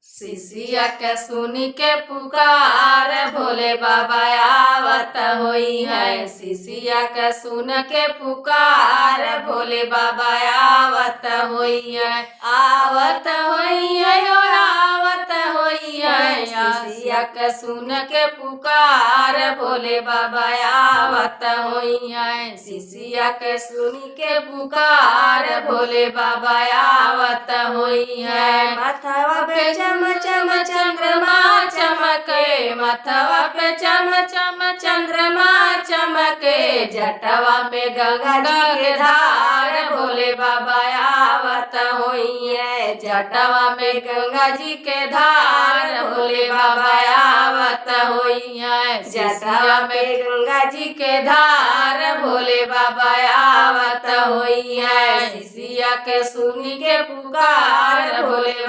शिष्या के सुनी के पुकार भोले बाबा आवत होई है। शिष्या के सुन के पुकार भोले बाबा आवत होई है। आवत होई है ओ आवत होई है। शिष्या के सुन के पुकार भोले बाबा आवत होई है। शिष्या के सुनी के पुकार भोले बाबा आवत होई है। माथवा पे चम चम चंद्रमा चमके, माथवा पे चम चम चंद्रमा चमके, जटवा में गंगा जी के धार भोले बाबा आवत होई है। जटवा में गंगा जी के धार भोले बाबा आवत होई है। जटवा में गंगा जी के धार भोले बाबा आवत होई है। शिष्या के सुनी के पुकार भोले